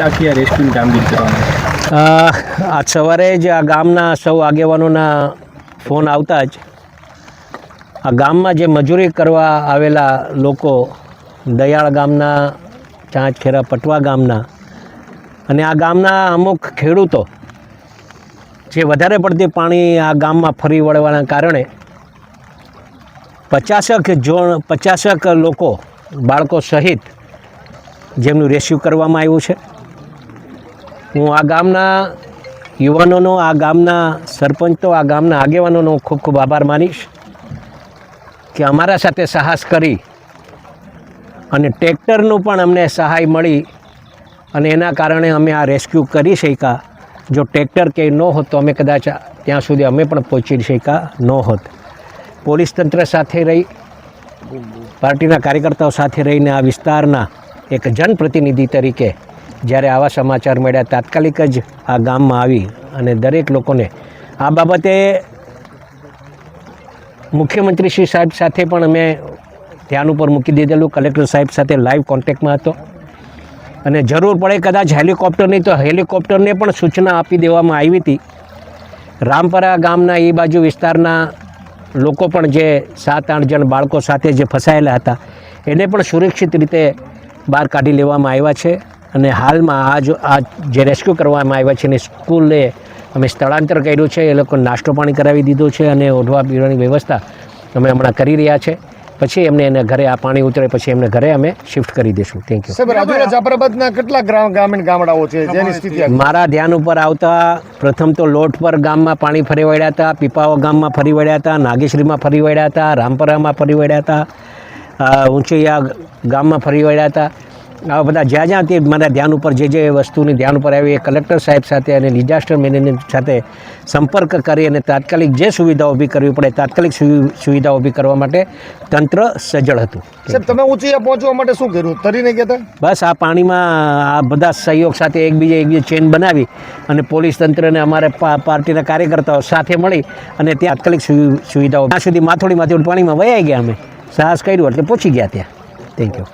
આખી આ રેસ્ક્યુની કામગીરી કરવામાં? આજ સવારે જ આ ગામના સૌ આગેવાનોના ફોન આવતા જ આ ગામમાં જે મજૂરી કરવા આવેલા લોકો દયાળ ગામના, ચાંચખેરા પટવા ગામના અને આ ગામના અમુક ખેડૂતો જે વધારે પડતી પાણી આ ગામમાં ફરી વળવાના કારણે 50 લોકો બાળકો સહિત જેમનું રેસ્ક્યુ કરવામાં આવ્યું છે. હું આ ગામના યુવાનોનો, આ ગામના સરપંચો, આ ગામના આગેવાનોનો ખૂબ ખૂબ આભાર માનીશ કે અમારા સાથે સાહસ કરી અને ટ્રેક્ટરનું પણ અમને સહાય મળી અને એના કારણે અમે આ રેસ્ક્યુ કરી શક્યા. જો ટ્રેક્ટર કે ન હોત તો અમે કદાચ ત્યાં સુધી અમે પણ પહોંચી શક્યા ન હોત. પોલીસ તંત્ર સાથે રહી, પાર્ટીના કાર્યકર્તાઓ સાથે રહીને આ વિસ્તારના એક જનપ્રતિનિધિ તરીકે જ્યારે આવા સમાચાર મળ્યા તાત્કાલિક જ આ ગામમાં આવી અને દરેક લોકોને આ બાબતે મુખ્યમંત્રી શ્રી સાહેબ સાથે પણ અમે ધ્યાન ઉપર મૂકી દીધેલું. કલેક્ટર સાહેબ સાથે લાઈવ કોન્ટેક્ટમાં હતો અને જરૂર પડે કદાચ હેલિકોપ્ટરની તો હેલિકોપ્ટરને પણ સૂચના આપી દેવામાં આવી હતી. રામપરા ગામના એ બાજુ વિસ્તારના લોકો પણ જે 7-8 જણ બાળકો સાથે જે ફસાયેલા હતા એને પણ સુરક્ષિત રીતે બહાર કાઢી લેવામાં આવ્યા છે અને હાલમાં આ જે રેસ્ક્યુ કરવામાં આવ્યા છે એની સ્કૂલે અમે સ્થળાંતર કર્યું છે. એ લોકો નાસ્તો પાણી કરાવી દીધો છે અને ઓઢવા પીવાની વ્યવસ્થા અમે હમણાં કરી રહ્યા છે. પછી એમને ઘરે આ પાણી ઉતરે પછી એમને ઘરે અમે શિફ્ટ કરી દઈશું. Thank you. રાજુલા જાફરાબાદના કેટલા ગ્રામીણ ગામડાઓ છે જેની સ્થિતિ મારા ધ્યાન ઉપર આવતા પ્રથમ તો લોટપર ગામમાં પાણી ફરી વળ્યા હતા, પીપાવો ગામમાં ફરી વળ્યા હતા, નાગેશ્રીમાં ફરી વળ્યા હતા, રામપરામાં ફરી વળ્યા હતા, ઊંચૈયા ગામમાં ફરી વળ્યા હતા. આવા બધા જ્યાં તે મારા ધ્યાન ઉપર જે વસ્તુની ધ્યાન ઉપર આવી એ કલેક્ટર સાહેબ સાથે અને ડિઝાસ્ટર મેનેજમેન્ટ સાથે સંપર્ક કરી અને તાત્કાલિક જે સુવિધાઓ ઊભી કરવી પડે તાત્કાલિક સુવિધાઓ ઊભી કરવા માટે તંત્ર સજ્જડ હતું. સાહેબ, તમે ઊંચૈયા પહોંચવા માટે શું કર્યું? તરીને ગયા હતા? બસ આ પાણીમાં આ બધા સહયોગ સાથે એકબીજે ચેન બનાવી અને પોલીસ તંત્રને અમારે પાર્ટીના કાર્યકર્તાઓ સાથે મળી અને ત્યાં તાત્કાલિક સુવિધાઓ ત્યાં સુધી માથોડી પાણીમાં વહી ગયા. અમે સાહસ કર્યું એટલે પહોંચી ગયા ત્યાં. Thank you.